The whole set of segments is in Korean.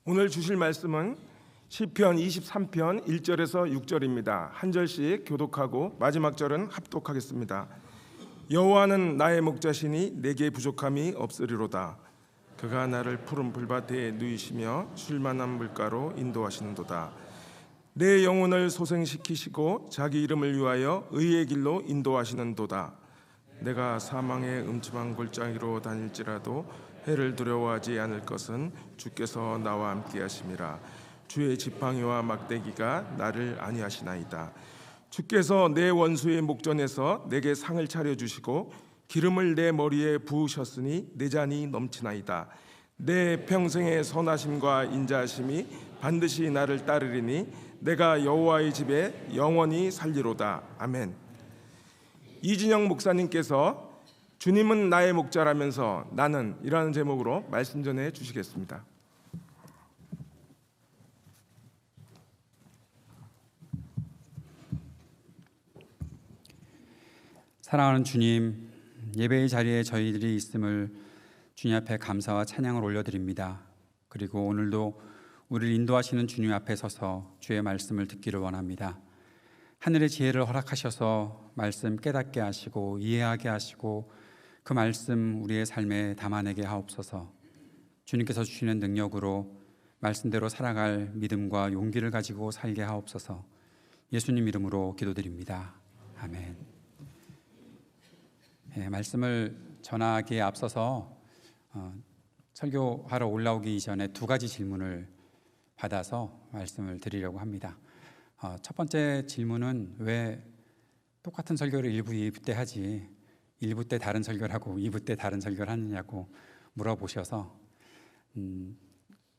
오늘 주실 말씀은 시편 23편 1절에서 6절입니다. 한 절씩 교독하고 마지막 절은 합독하겠습니다. 여호와는 나의 목자시니 내게 부족함이 없으리로다. 그가 나를 푸른 불밭에 누이시며 쉴만한 물가로 인도하시는도다. 내 영혼을 소생시키시고 자기 이름을 위하여 의의 길로 인도하시는도다. 내가 사망의 음침한 골짜기로 다닐지라도 해를 두려워하지 않을 것은 주께서 나와 함께 하심이라. 주의 지팡이와 막대기가 나를 안위하시나이다. 주께서 내 원수의 목전에서 내게 상을 차려주시고 기름을 내 머리에 부으셨으니 내 잔이 넘치나이다. 내 평생의 선하심과 인자하심이 반드시 나를 따르리니 내가 여호와의 집에 영원히 살리로다. 아멘. 이진영 목사님께서 주님은 나의 목자라면서 나는 이라는 제목으로 말씀 전해 주시겠습니다. 사랑하는 주님, 예배의 자리에 저희들이 있음을 주님 앞에 감사와 찬양을 올려드립니다. 그리고 오늘도 우리를 인도하시는 주님 앞에 서서 주의 말씀을 듣기를 원합니다. 하늘의 지혜를 허락하셔서 말씀 깨닫게 하시고 이해하게 하시고 그 말씀 우리의 삶에 담아내게 하옵소서. 주님께서 주시는 능력으로 말씀대로 살아갈 믿음과 용기를 가지고 살게 하옵소서. 예수님 이름으로 기도드립니다. 아멘. 말씀을 전하기에 앞서서 설교하러 올라오기 이전에 두 가지 질문을 받아서 말씀을 드리려고 합니다. 첫 번째 질문은 왜 똑같은 설교를 1부, 2부 때 하지 1부 때 다른 설교를 하고 2부 때 다른 설교를 하느냐고 물어보셔서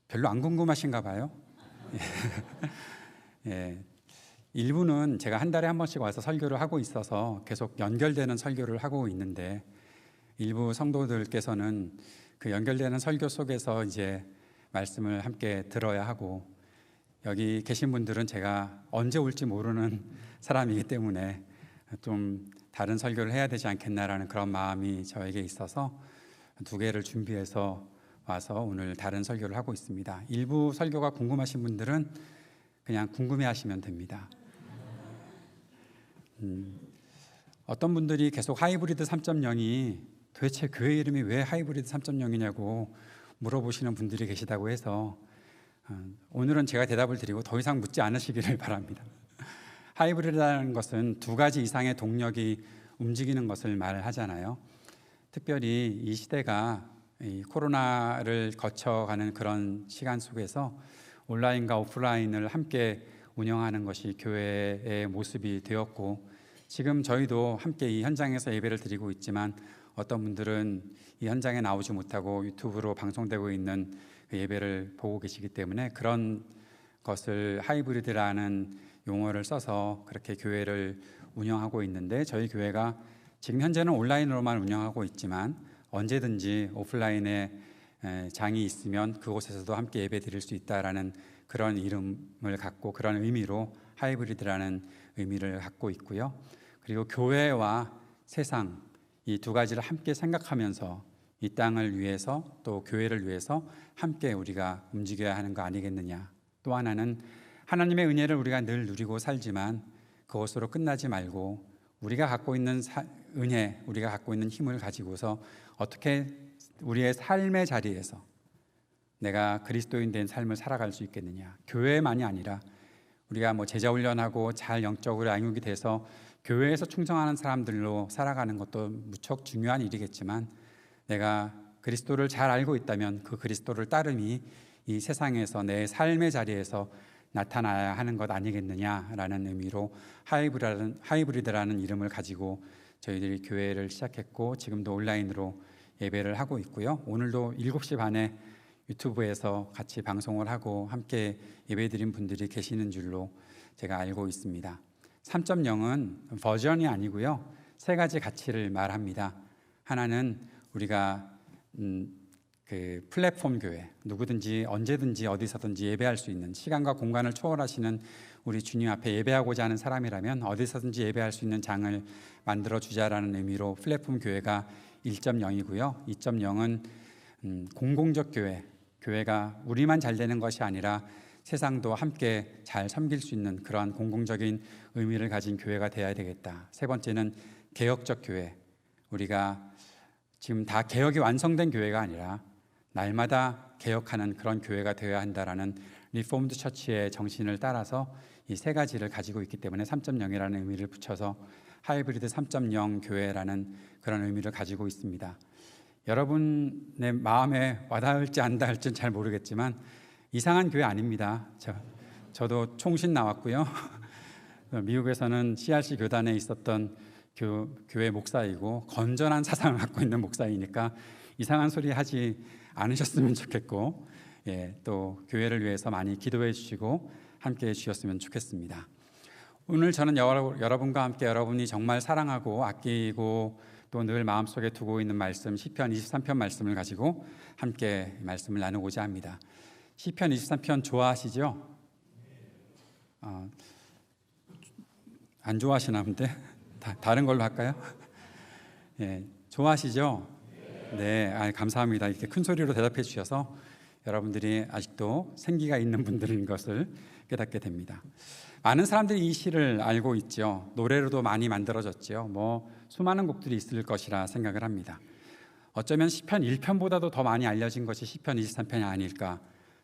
별로 안 궁금하신가 봐요. 예, 1부는 제가 한 달에 한 번씩 와서 설교를 하고 있어서 계속 연결되는 설교를 하고 있는데 일부 성도들께서는 그 연결되는 설교 속에서 이제 말씀을 함께 들어야 하고 여기 계신 분들은 제가 언제 올지 모르는 사람이기 때문에 좀 다른 설교를 해야 되지 않겠나라는 그런 마음이 저에게 있어서 두 개를 준비해서 와서 오늘 다른 설교를 하고 있습니다. 일부 설교가 궁금하신 분들은 그냥 궁금해하시면 됩니다. 어떤 분들이 계속 하이브리드 3.0이 도대체 교회 이름이 왜 하이브리드 3.0이냐고 물어보시는 분들이 계시다고 해서 오늘은 제가 대답을 드리고 더 이상 묻지 않으시기를 바랍니다. 하이브리드라는 것은 두 가지 이상의 동력이 움직이는 것을 말하잖아요. 특별히 이 시대가 이 코로나를 거쳐가는 그런 시간 속에서 온라인과 오프라인을 함께 운영하는 것이 교회의 모습이 되었고 지금 저희도 함께 이 현장에서 예배를 드리고 있지만 어떤 분들은 이 현장에 나오지 못하고 유튜브로 방송되고 있는 그 예배를 보고 계시기 때문에 그런 것을 하이브리드라는 용어를 써서 그렇게 교회를 운영하고 있는데 저희 교회가 지금 현재는 온라인으로만 운영하고 있지만 언제든지 오프라인에 장이 있으면 그곳에서도 함께 예배 드릴 수 있다라는 그런 이름을 갖고 그런 의미로 하이브리드라는 의미를 갖고 있고요. 그리고 교회와 세상 이 두 가지를 함께 생각하면서 이 땅을 위해서 또 교회를 위해서 함께 우리가 움직여야 하는 거 아니겠느냐. 또 하나는 하나님의 은혜를 우리가 늘 누리고 살지만 그것으로 끝나지 말고 우리가 갖고 있는 은혜, 우리가 갖고 있는 힘을 가지고서 어떻게 우리의 삶의 자리에서 내가 그리스도인 된 삶을 살아갈 수 있겠느냐. 교회만이 아니라 우리가 제자 훈련하고 잘 영적으로 양육이 돼서 교회에서 충성하는 사람들로 살아가는 것도 무척 중요한 일이겠지만 내가 그리스도를 잘 알고 있다면 그 그리스도를 따름이 이 세상에서 내 삶의 자리에서 나타나야 하는 것 아니겠느냐라는 의미로 하이브리드라는 이름을 가지고 저희들이 교회를 시작했고 지금도 온라인으로 예배를 하고 있고요. 오늘도 7시 반에 유튜브에서 같이 방송을 하고 함께 예배드린 분들이 계시는 줄로 제가 알고 있습니다. 3.0은 버전이 아니고요. 세 가지 가치를 말합니다. 하나는 우리가 그 플랫폼 교회, 누구든지 언제든지 어디서든지 예배할 수 있는 시간과 공간을 초월하시는 우리 주님 앞에 예배하고자 하는 사람이라면 어디서든지 예배할 수 있는 장을 만들어 주자라는 의미로 플랫폼 교회가 1.0이고요. 2.0은 공공적 교회, 교회가 우리만 잘 되는 것이 아니라 세상도 함께 잘 섬길 수 있는 그러한 공공적인 의미를 가진 교회가 되어야 되겠다. 세 번째는 개혁적 교회. 우리가 지금 다 개혁이 완성된 교회가 아니라 날마다 개혁하는 그런 교회가 되어야 한다라는 리포음드 처치의 정신을 따라서 이 세 가지를 가지고 있기 때문에 3.0이라는 의미를 붙여서 하이브리드 3.0 교회라는 그런 의미를 가지고 있습니다. 여러분의 마음에 와닿을지 안 닿을지는 잘 모르겠지만 이상한 교회 아닙니다. 저도 총신 나왔고요. 미국에서는 CRC 교단에 있었던 교회 목사이고 건전한 사상을 갖고 있는 목사이니까 이상한 소리 하지 않으셨으면 좋겠고, 또 교회를 위해서 많이 기도해 주시고 함께해 주셨으면 좋겠습니다. 오늘 저는 여러분과 함께 여러분이 정말 사랑하고 아끼고 또 늘 마음속에 두고 있는 말씀 시편 23편 말씀을 가지고 함께 말씀을 나누고자 합니다. 시편 23편 좋아하시죠? 안 좋아하시나 본데 다른 걸로 할까요? 좋아하시죠? 네, 감사합니다. 이렇게 큰 소리로 대답해 주셔서 여러분들이 아직도 생기가 있는 분들인 것을 깨닫게 됩니다. 많은 사람들이 이 시를 알고 있죠. 노래로도 많이 만들어졌죠. 수많은 곡들이 있을 것이라 생각을 합니다. 어쩌면 시편 1편보다도 더 많이 알려진 것이 시편 23편이 아닐까,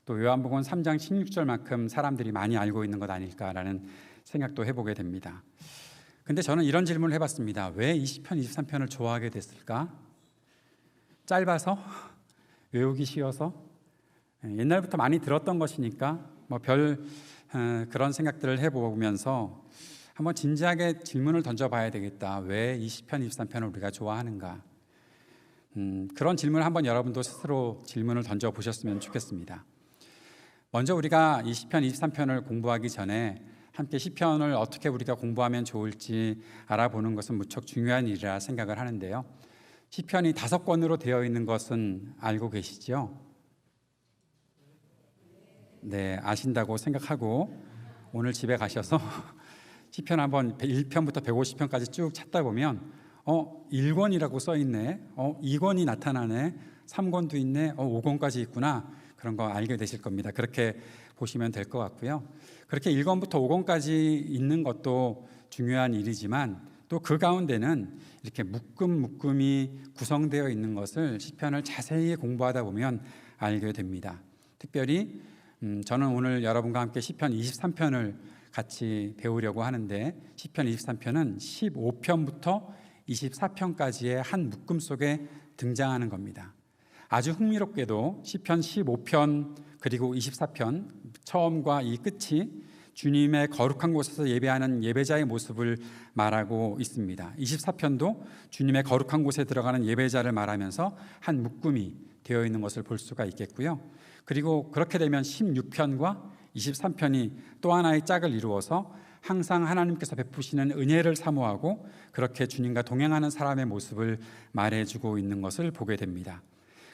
또 요한복음 3장 16절만큼 사람들이 많이 알고 있는 것 아닐까라는 생각도 해보게 됩니다. 근데 저는 이런 질문을 해봤습니다. 왜 이 시편 23편을 좋아하게 됐을까? 짧아서? 외우기 쉬워서? 옛날부터 많이 들었던 것이니까 그런 생각들을 해보면서 한번 진지하게 질문을 던져봐야 되겠다. 왜 이 시편 23편을 우리가 좋아하는가? 그런 질문을 한번 여러분도 스스로 질문을 던져보셨으면 좋겠습니다. 먼저 우리가 이 시편 23편을 공부하기 전에 함께 시편을 어떻게 우리가 공부하면 좋을지 알아보는 것은 무척 중요한 일이라 생각을 하는데요. 시편이 5권으로 되어 있는 것은 알고 계시죠? 네, 아신다고 생각하고 오늘 집에 가셔서 시편 한번 1편부터 150편까지 쭉 찾다 보면 1권이라고 써 있네, 2권이 나타나네, 3권도 있네, 5권까지 있구나, 그런 거 알게 되실 겁니다. 그렇게 보시면 될 것 같고요. 그렇게 1권부터 5권까지 있는 것도 중요한 일이지만 또 그 가운데는 이렇게 묶음이 구성되어 있는 것을 시편을 자세히 공부하다 보면 알게 됩니다. 특별히 저는 오늘 여러분과 함께 시편 23편을 같이 배우려고 하는데, 시편 23편은 15편부터 24편까지의 한 묶음 속에 등장하는 겁니다. 아주 흥미롭게도 시편 15편 그리고 24편 처음과 이 끝이 주님의 거룩한 곳에서 예배하는 예배자의 모습을 말하고 있습니다. 24편도 주님의 거룩한 곳에 들어가는 예배자를 말하면서 한 묶음이 되어 있는 것을 볼 수가 있겠고요. 그리고 그렇게 되면 16편과 23편이 또 하나의 짝을 이루어서 항상 하나님께서 베푸시는 은혜를 사모하고 그렇게 주님과 동행하는 사람의 모습을 말해주고 있는 것을 보게 됩니다.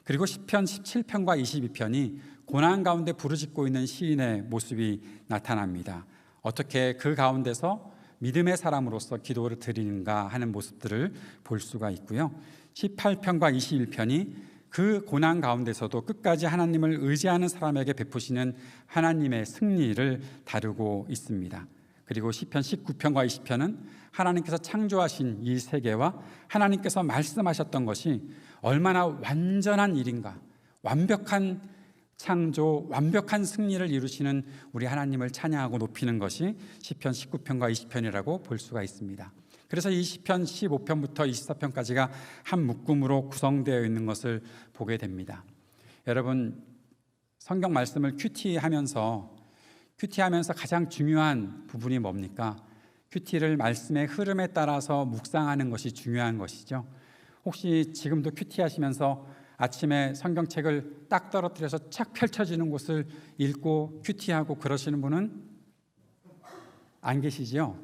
그리고 시편 17편과 22편이 고난 가운데 부르짖고 있는 시인의 모습이 나타납니다. 어떻게 그 가운데서 믿음의 사람으로서 기도를 드리는가 하는 모습들을 볼 수가 있고요. 18편과 21편이 그 고난 가운데서도 끝까지 하나님을 의지하는 사람에게 베푸시는 하나님의 승리를 다루고 있습니다. 그리고 시편 19편과 20편은 하나님께서 창조하신 이 세계와 하나님께서 말씀하셨던 것이 얼마나 완전한 일인가, 완벽한 창조, 완벽한 승리를 이루시는 우리 하나님을 찬양하고 높이는 것이 시편 19편과 20편이라고 볼 수가 있습니다. 그래서 이 시편 15편부터 24편까지가 한 묶음으로 구성되어 있는 것을 보게 됩니다. 여러분, 성경 말씀을 큐티하면서 가장 중요한 부분이 뭡니까? 큐티를 말씀의 흐름에 따라서 묵상하는 것이 중요한 것이죠. 혹시 지금도 큐티하시면서 아침에 성경책을 딱 떨어뜨려서 착 펼쳐지는 곳을 읽고 큐티하고 그러시는 분은 안 계시죠?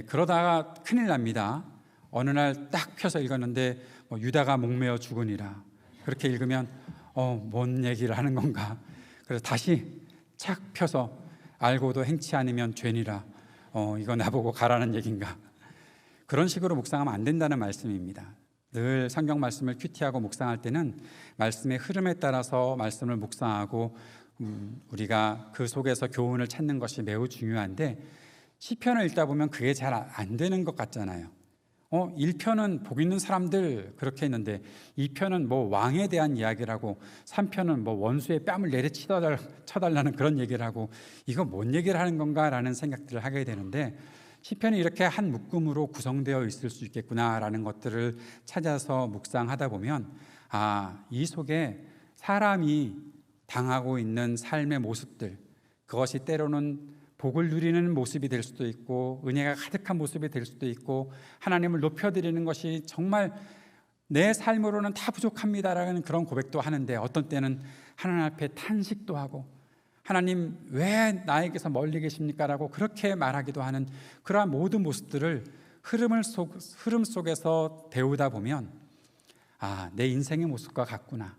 그러다가 큰일 납니다. 어느 날 딱 펴서 읽었는데 유다가 목매어 죽으니라. 그렇게 읽으면 뭔 얘기를 하는 건가? 그래서 다시 착 펴서 알고도 행치 않으면 죄니라. 이거 나보고 가라는 얘기인가? 그런 식으로 묵상하면 안 된다는 말씀입니다. 늘 성경 말씀을 큐티하고 묵상할 때는 말씀의 흐름에 따라서 말씀을 묵상하고 우리가 그 속에서 교훈을 찾는 것이 매우 중요한데, 시편을 읽다 보면 그게 잘 안 되는 것 같잖아요. 1편은 복 있는 사람들 그렇게 했는데 2편은 뭐 왕에 대한 이야기를 하고 3편은 뭐 원수의 뺨을 내리쳐달라는 그런 얘기를 하고, 이거 뭔 얘기를 하는 건가라는 생각들을 하게 되는데, 시편이 이렇게 한 묶음으로 구성되어 있을 수 있겠구나라는 것들을 찾아서 묵상하다 보면, 이 속에 사람이 당하고 있는 삶의 모습들, 그것이 때로는 복을 누리는 모습이 될 수도 있고 은혜가 가득한 모습이 될 수도 있고, 하나님을 높여드리는 것이 정말 내 삶으로는 다 부족합니다라는 그런 고백도 하는데, 어떤 때는 하나님 앞에 탄식도 하고 하나님 왜 나에게서 멀리 계십니까? 라고 그렇게 말하기도 하는 그러한 모든 모습들을 흐름 속에서 배우다 보면, 내 인생의 모습과 같구나.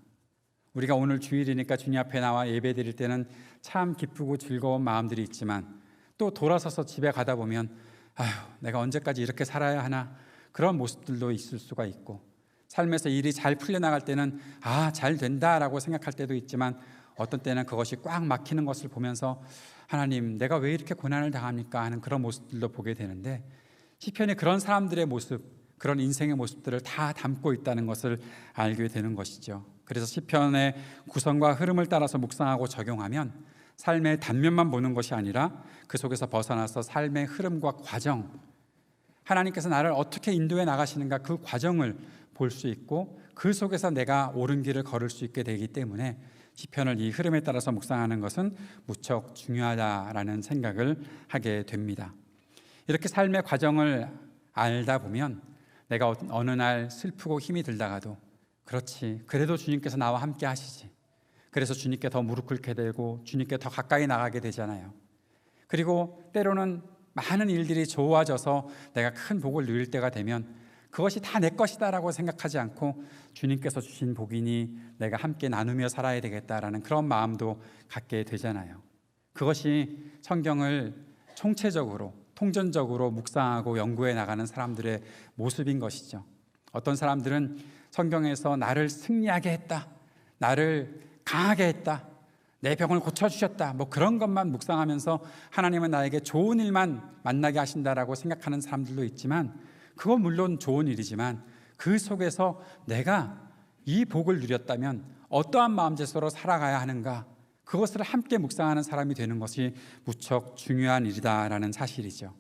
우리가 오늘 주일이니까 주님 앞에 나와 예배 드릴 때는 참 기쁘고 즐거운 마음들이 있지만, 또 돌아서서 집에 가다 보면 내가 언제까지 이렇게 살아야 하나, 그런 모습들도 있을 수가 있고, 삶에서 일이 잘 풀려나갈 때는 잘 된다라고 생각할 때도 있지만, 어떤 때는 그것이 꽉 막히는 것을 보면서 하나님 내가 왜 이렇게 고난을 당합니까 하는 그런 모습들도 보게 되는데, 시편이 그런 사람들의 모습, 그런 인생의 모습들을 다 담고 있다는 것을 알게 되는 것이죠. 그래서 시편의 구성과 흐름을 따라서 묵상하고 적용하면 삶의 단면만 보는 것이 아니라 그 속에서 벗어나서 삶의 흐름과 과정, 하나님께서 나를 어떻게 인도해 나가시는가 그 과정을 볼 수 있고, 그 속에서 내가 옳은 길을 걸을 수 있게 되기 때문에 시편을 이 흐름에 따라서 묵상하는 것은 무척 중요하다라는 생각을 하게 됩니다. 이렇게 삶의 과정을 알다 보면 내가 어느 날 슬프고 힘이 들다가도, 그렇지, 그래도 주님께서 나와 함께 하시지, 그래서 주님께 더 무릎 꿇게 되고 주님께 더 가까이 나가게 되잖아요. 그리고 때로는 많은 일들이 좋아져서 내가 큰 복을 누릴 때가 되면 그것이 다 내 것이다라고 생각하지 않고 주님께서 주신 복이니 내가 함께 나누며 살아야 되겠다라는 그런 마음도 갖게 되잖아요. 그것이 성경을 총체적으로 통전적으로 묵상하고 연구해 나가는 사람들의 모습인 것이죠. 어떤 사람들은 성경에서 나를 승리하게 했다, 나를 강하게 했다, 내 병을 고쳐주셨다, 뭐 그런 것만 묵상하면서 하나님은 나에게 좋은 일만 만나게 하신다라고 생각하는 사람들도 있지만, 그건 물론 좋은 일이지만 그 속에서 내가 이 복을 누렸다면 어떠한 마음제스로 살아가야 하는가, 그것을 함께 묵상하는 사람이 되는 것이 무척 중요한 일이다라는 사실이죠.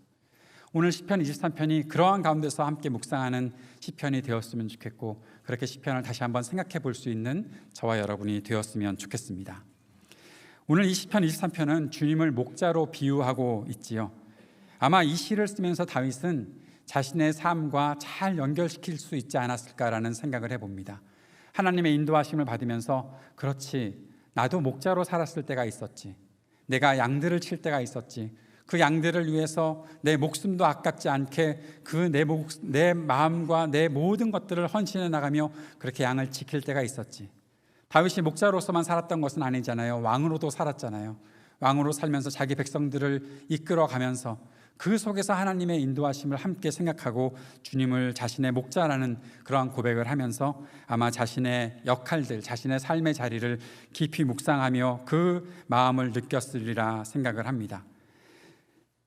오늘 시편 23편이 그러한 가운데서 함께 묵상하는 시편이 되었으면 좋겠고, 그렇게 시편을 다시 한번 생각해 볼 수 있는 저와 여러분이 되었으면 좋겠습니다. 오늘 이 시편 23편은 주님을 목자로 비유하고 있지요. 아마 이 시를 쓰면서 다윗은 자신의 삶과 잘 연결시킬 수 있지 않았을까라는 생각을 해봅니다. 하나님의 인도하심을 받으면서, 그렇지, 나도 목자로 살았을 때가 있었지, 내가 양들을 칠 때가 있었지, 그 양들을 위해서 내 목숨도 아깝지 않게 내 마음과 내 모든 것들을 헌신해 나가며 그렇게 양을 지킬 때가 있었지. 다윗이 목자로서만 살았던 것은 아니잖아요. 왕으로도 살았잖아요. 왕으로 살면서 자기 백성들을 이끌어가면서 그 속에서 하나님의 인도하심을 함께 생각하고 주님을 자신의 목자라는 그러한 고백을 하면서 아마 자신의 역할들, 자신의 삶의 자리를 깊이 묵상하며 그 마음을 느꼈으리라 생각을 합니다.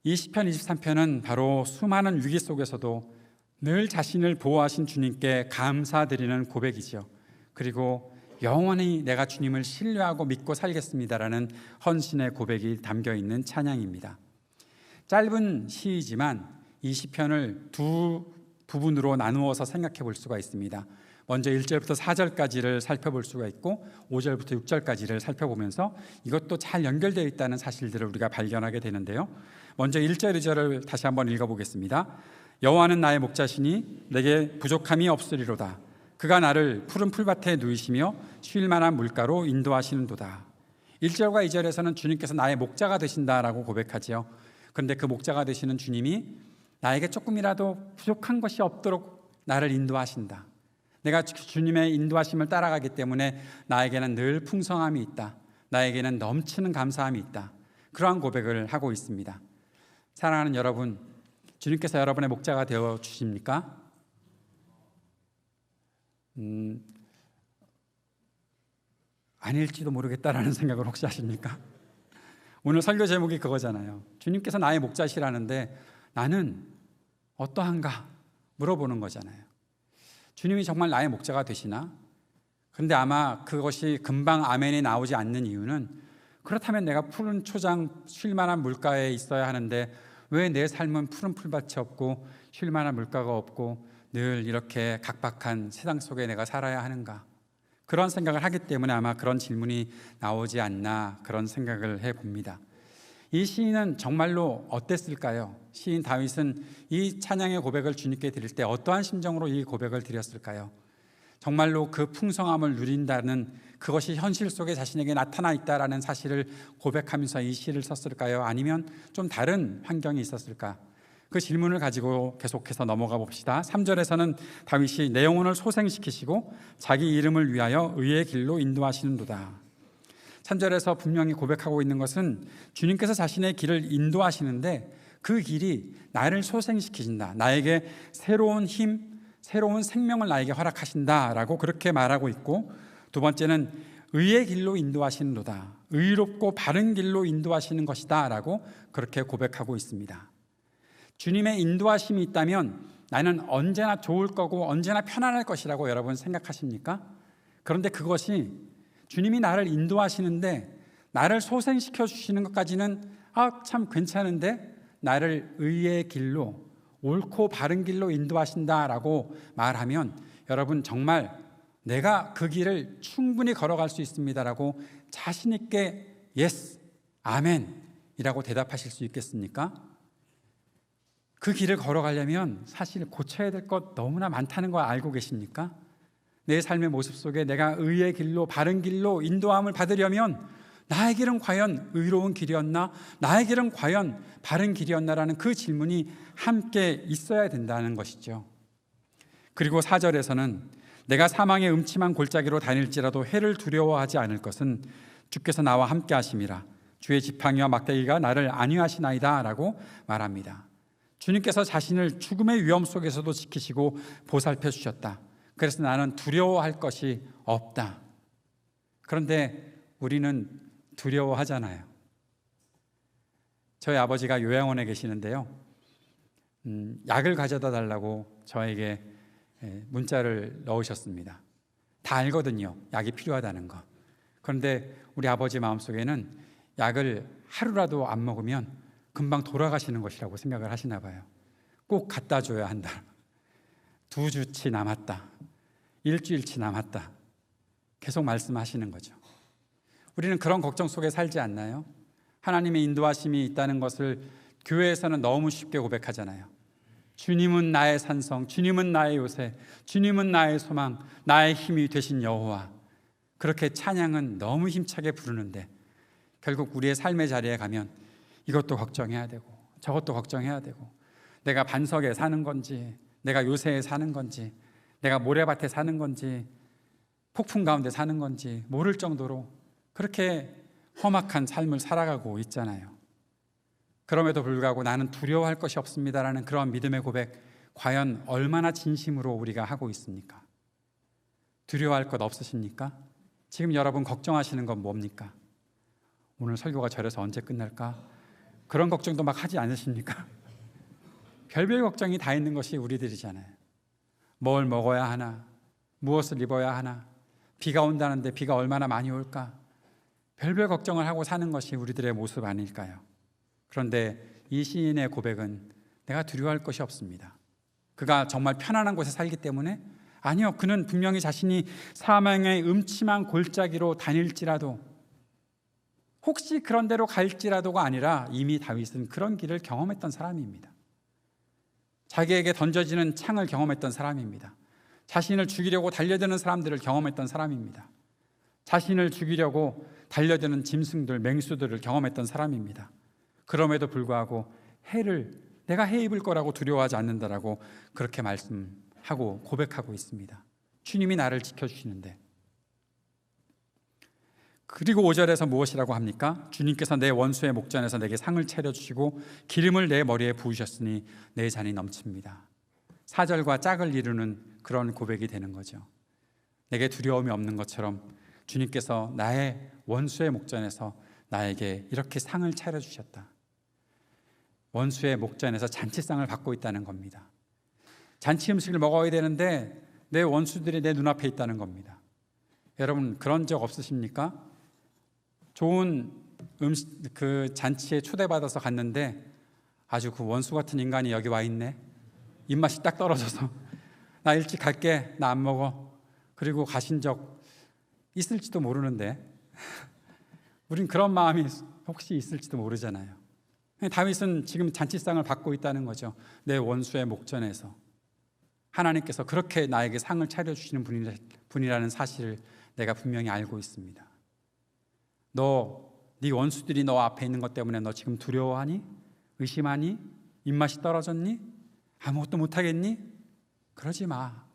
이 시편 23편은 바로 수많은 위기 속에서도 늘 자신을 보호하신 주님께 감사드리는 고백이죠. 그리고 영원히 내가 주님을 신뢰하고 믿고 살겠습니다라는 헌신의 고백이 담겨있는 찬양입니다. 짧은 시이지만 이 시편을 두 부분으로 나누어서 생각해 볼 수가 있습니다. 먼저 1절부터 4절까지를 살펴볼 수가 있고 5절부터 6절까지를 살펴보면서 이것도 잘 연결되어 있다는 사실들을 우리가 발견하게 되는데요. 먼저 1절, 2절을 다시 한번 읽어보겠습니다. 여호와는 나의 목자시니 내게 부족함이 없으리로다. 그가 나를 푸른 풀밭에 누이시며 쉴 만한 물가로 인도하시는도다. 1절과 2절에서는 주님께서 나의 목자가 되신다라고 고백하지요. 그런데 그 목자가 되시는 주님이 나에게 조금이라도 부족한 것이 없도록 나를 인도하신다. 내가 주님의 인도하심을 따라가기 때문에 나에게는 늘 풍성함이 있다. 나에게는 넘치는 감사함이 있다. 그러한 고백을 하고 있습니다. 사랑하는 여러분, 주님께서 여러분의 목자가 되어 주십니까? 아닐지도 모르겠다라는 생각을 혹시 하십니까? 오늘 설교 제목이 그거잖아요. 주님께서 나의 목자시라는데 나는 어떠한가 물어보는 거잖아요. 주님이 정말 나의 목자가 되시나? 그런데 아마 그것이 금방 아멘이 나오지 않는 이유는, 그렇다면 내가 푸른 초장 쉴 만한 물가에 있어야 하는데 왜 내 삶은 푸른 풀밭이 없고 쉴 만한 물가가 없고 늘 이렇게 각박한 세상 속에 내가 살아야 하는가? 그런 생각을 하기 때문에 아마 그런 질문이 나오지 않나, 그런 생각을 해봅니다. 이 시인은 정말로 어땠을까요? 시인 다윗은 이 찬양의 고백을 주님께 드릴 때 어떠한 심정으로 이 고백을 드렸을까요? 정말로 그 풍성함을 누린다는 그것이 현실 속에 자신에게 나타나 있다라는 사실을 고백하면서 이 시를 썼을까요? 아니면 좀 다른 환경이 있었을까? 그 질문을 가지고 계속해서 넘어가 봅시다. 3절에서는 다윗이 내 영혼을 소생시키시고 자기 이름을 위하여 의의 길로 인도하시는도다. 3절에서 분명히 고백하고 있는 것은 주님께서 자신의 길을 인도하시는데 그 길이 나를 소생시키신다. 나에게 새로운 힘, 새로운 생명을 나에게 허락하신다라고 그렇게 말하고 있고, 두 번째는 의의 길로 인도하시는도다. 의롭고 바른 길로 인도하시는 것이다 라고 그렇게 고백하고 있습니다. 주님의 인도하심이 있다면 나는 언제나 좋을 거고 언제나 편안할 것이라고 여러분 생각하십니까? 그런데 그것이 주님이 나를 인도하시는데 나를 소생시켜 주시는 것까지는 참 괜찮은데, 나를 의의 길로, 옳고 바른 길로 인도하신다라고 말하면 여러분 정말 내가 그 길을 충분히 걸어갈 수 있습니다라고 자신 있게 예스, 아멘이라고 대답하실 수 있겠습니까? 그 길을 걸어가려면 사실 고쳐야 될 것 너무나 많다는 걸 알고 계십니까? 내 삶의 모습 속에 내가 의의 길로, 바른 길로 인도함을 받으려면 나의 길은 과연 의로운 길이었나? 나의 길은 과연 바른 길이었나라는 그 질문이 함께 있어야 된다는 것이죠. 그리고 4절에서는 내가 사망의 음침한 골짜기로 다닐지라도 해를 두려워하지 않을 것은 주께서 나와 함께 하심이라. 주의 지팡이와 막대기가 나를 안위하시나이다 라고 말합니다. 주님께서 자신을 죽음의 위험 속에서도 지키시고 보살펴 주셨다. 그래서 나는 두려워할 것이 없다. 그런데 우리는 두려워하잖아요. 저희 아버지가 요양원에 계시는데요, 약을 가져다 달라고 저에게 문자를 넣으셨습니다. 다 알거든요, 약이 필요하다는 거. 그런데 우리 아버지 마음속에는 약을 하루라도 안 먹으면 금방 돌아가시는 것이라고 생각을 하시나 봐요. 꼭 갖다 줘야 한다. 2주치 남았다. 일주일치 남았다. 계속 말씀하시는 거죠. 우리는 그런 걱정 속에 살지 않나요? 하나님의 인도하심이 있다는 것을 교회에서는 너무 쉽게 고백하잖아요. 주님은 나의 산성, 주님은 나의 요새, 주님은 나의 소망, 나의 힘이 되신 여호와. 그렇게 찬양은 너무 힘차게 부르는데 결국 우리의 삶의 자리에 가면 이것도 걱정해야 되고 저것도 걱정해야 되고, 내가 반석에 사는 건지, 내가 요새에 사는 건지, 내가 모래밭에 사는 건지, 폭풍 가운데 사는 건지 모를 정도로 그렇게 험악한 삶을 살아가고 있잖아요. 그럼에도 불구하고 나는 두려워할 것이 없습니다라는 그런 믿음의 고백, 과연 얼마나 진심으로 우리가 하고 있습니까? 두려워할 것 없으십니까? 지금 여러분 걱정하시는 건 뭡니까? 오늘 설교가 저래서 언제 끝날까? 그런 걱정도 막 하지 않으십니까? 별별 걱정이 다 있는 것이 우리들이잖아요. 뭘 먹어야 하나? 무엇을 입어야 하나? 비가 온다는데 비가 얼마나 많이 올까? 별별 걱정을 하고 사는 것이 우리들의 모습 아닐까요? 그런데 이 시인의 고백은 내가 두려워할 것이 없습니다. 그가 정말 편안한 곳에 살기 때문에? 아니요, 그는 분명히 자신이 사망의 음침한 골짜기로 다닐지라도, 혹시 그런 데로 갈지라도가 아니라 이미 다윗은 그런 길을 경험했던 사람입니다. 자기에게 던져지는 창을 경험했던 사람입니다. 자신을 죽이려고 달려드는 사람들을 경험했던 사람입니다. 자신을 죽이려고 달려드는 짐승들, 맹수들을 경험했던 사람입니다. 그럼에도 불구하고 내가 해 입을 거라고 두려워하지 않는다라고 그렇게 말씀하고 고백하고 있습니다. 주님이 나를 지켜주시는데. 그리고 5절에서 무엇이라고 합니까? 주님께서 내 원수의 목전에서 내게 상을 차려주시고 기름을 내 머리에 부으셨으니 내 잔이 넘칩니다. 4절과 짝을 이루는 그런 고백이 되는 거죠. 내게 두려움이 없는 것처럼 주님께서 나의 원수의 목전에서 나에게 이렇게 상을 차려주셨다. 원수의 목전에서 잔치상을 받고 있다는 겁니다. 잔치 음식을 먹어야 되는데 내 원수들이 내 눈앞에 있다는 겁니다. 여러분 그런 적 없으십니까? 좋은 그 잔치에 초대받아서 갔는데 아주 그 원수 같은 인간이 여기 와 있네. 입맛이 딱 떨어져서 나 일찍 갈게, 나 안 먹어. 그리고 가신 적 있을지도 모르는데 우린 그런 마음이 혹시 있을지도 모르잖아요. 다윗은 지금 잔치상을 받고 있다는 거죠. 내 원수의 목전에서 하나님께서 그렇게 나에게 상을 차려주시는 분이라는 사실을 내가 분명히 알고 있습니다. 네 원수들이 너 앞에 있는 것 때문에 너 지금 두려워하니? 의심하니? 입맛이 떨어졌니? 아무것도 못하겠니? 그러지 마.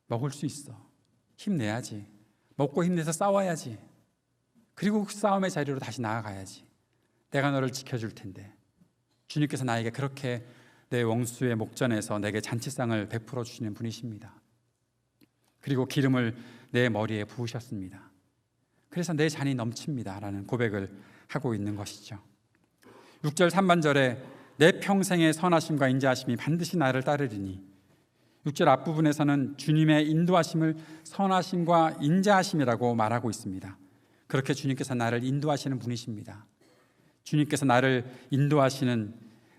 먹을 수 있어. 힘내야지. 먹고 힘내서 싸워야지. 그리고 그 싸움의 자리로 다시 나아가야지. 내가 너를 지켜줄 텐데. 주님께서 나에게 그렇게 내 원수의 목전에서 내게 잔치상을 베풀어 주시는 분이십니다. 그리고 기름을 내 머리에 부으셨습니다. 그래서 내 잔이 넘칩니다 라는 고백을 하고 있는 것이죠. 6절 3반절에 내 평생의 선하심과 인자하심이 반드시 나를 따르리니 6절 앞부분에서는 주님의 인도하심을 선하심과 인자하심이라고 말하고 있습니다. 그렇게 주님께서 나를 인도하시는 분이십니다. 주님께서 나를 인도하시는